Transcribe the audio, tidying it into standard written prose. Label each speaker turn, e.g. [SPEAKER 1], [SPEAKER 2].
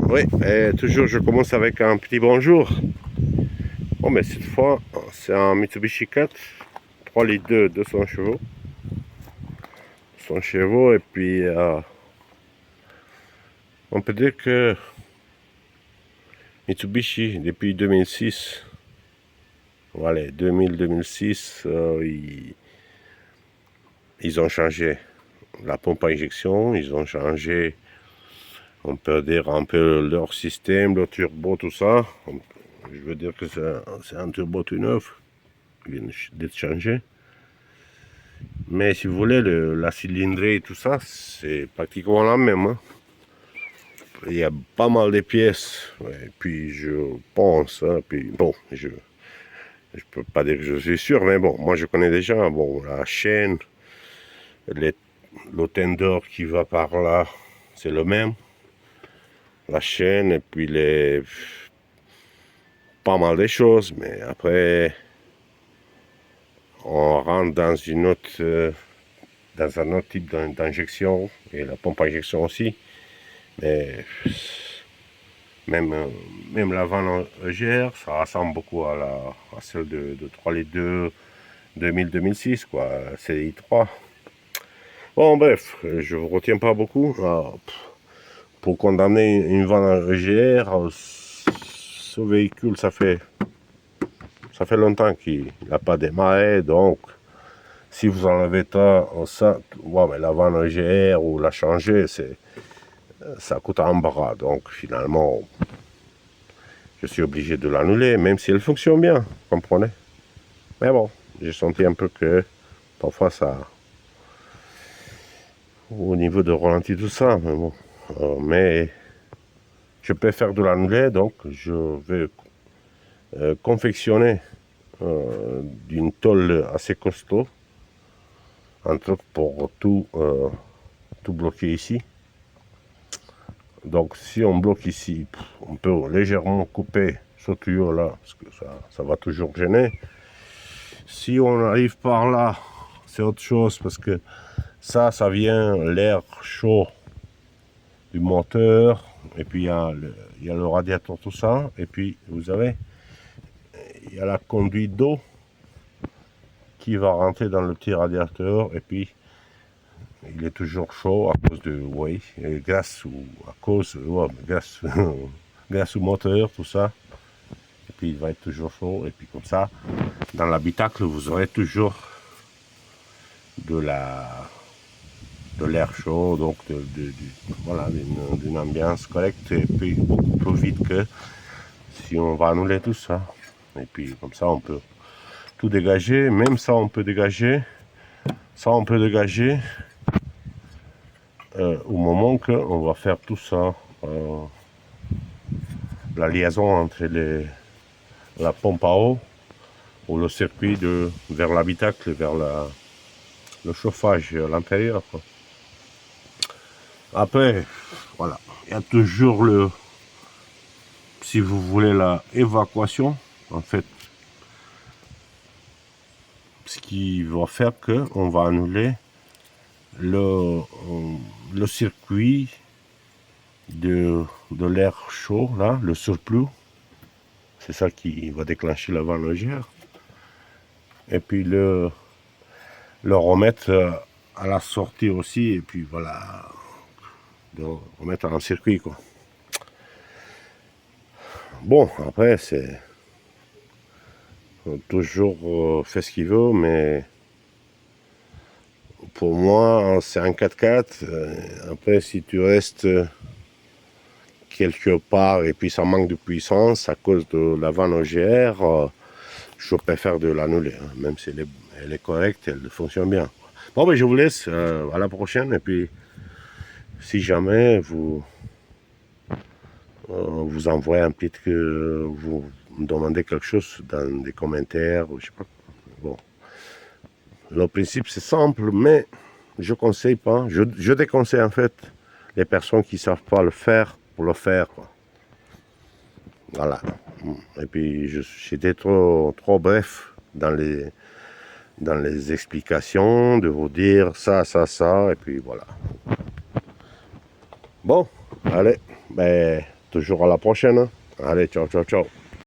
[SPEAKER 1] Oui, et toujours je commence avec un petit bonjour. Bon, mais cette fois, c'est un Mitsubishi 4, 3 litres 2, 200 chevaux. 100 chevaux, et puis on peut dire que Mitsubishi, depuis 2006, voilà, 2000-2006, ils ont changé la pompe à injection, ils ont changé, on peut dire, un peu leur système, le turbo, tout ça. Je veux dire que c'est un turbo tout neuf qui vient d'être changé. Mais si vous voulez, la cylindrée et tout ça, c'est pratiquement la même. Hein. Il y a pas mal de pièces. Et puis je pense, hein, puis bon, je peux pas dire que je suis sûr, mais bon, moi je connais déjà. Bon, la chaîne, le tender qui va par là, c'est le même. La chaîne et puis pas mal de choses, mais après on rentre dans dans un autre type d'injection et la pompe à injection aussi. Mais même la vanne EGR, ça ressemble beaucoup à celle de 3 litres 2 2000-2006, quoi, CDI 3. Bon, bref, je ne vous retiens pas beaucoup. Pour condamner une vanne EGR, ce véhicule, ça fait longtemps qu'il n'a pas démarré, donc si vous enlevez ça, ouais, mais la vanne EGR ou la changer, ça coûte un bras, donc finalement je suis obligé de l'annuler, même si elle fonctionne bien, comprenez. Mais bon, j'ai senti un peu que parfois ça, au niveau de ralenti tout ça, mais bon, mais je peux faire de l'annuler, donc je vais confectionner d'une tôle assez costaud, entre autres pour tout bloquer ici. Donc si on bloque ici, on peut légèrement couper ce tuyau là, parce que ça va toujours gêner. Si on arrive par là, c'est autre chose, parce que ça vient l'air chaud du moteur, et puis il y a le radiateur, tout ça, et puis vous avez, il y a la conduite d'eau qui va rentrer dans le petit radiateur, et puis il est toujours chaud à cause de, oui, grâce ou à cause, ouais, grâce au moteur, tout ça. Et puis il va être toujours chaud, et puis comme ça, dans l'habitacle, vous aurez toujours de l'air chaud, donc voilà, d'une ambiance correcte, et puis beaucoup plus vite que si on va annuler tout ça. Et puis comme ça, on peut tout dégager, même ça, on peut dégager. Ça, on peut dégager au moment qu'on va faire tout ça. La liaison entre la pompe à eau ou le circuit vers l'habitacle, vers le chauffage à l'intérieur. Après, voilà, il y a toujours si vous voulez, la évacuation, en fait, ce qui va faire qu'on va annuler le circuit de l'air chaud, là, le surplus. C'est ça qui va déclencher la vanne légère. Et puis le remettre à la sortie aussi, et puis voilà, de remettre en circuit, quoi. Bon, après, c'est toujours fait ce qu'il veut, mais pour moi, c'est un 4x4. Après, si tu restes quelque part et puis ça manque de puissance à cause de la vanne OGR, je préfère de l'annuler, hein, même si elle est correcte, elle fonctionne bien. Bon, ben je vous laisse, à la prochaine, et puis si jamais vous envoyez un petit que vous me demandez quelque chose dans des commentaires, ou je sais pas. Bon, le principe c'est simple, mais je conseille pas, je déconseille en fait les personnes qui savent pas le faire pour le faire, quoi. Voilà. Et puis j'étais trop bref dans les explications, de vous dire ça, et puis voilà. Bon, allez, ben toujours à la prochaine. Allez, ciao, ciao, ciao.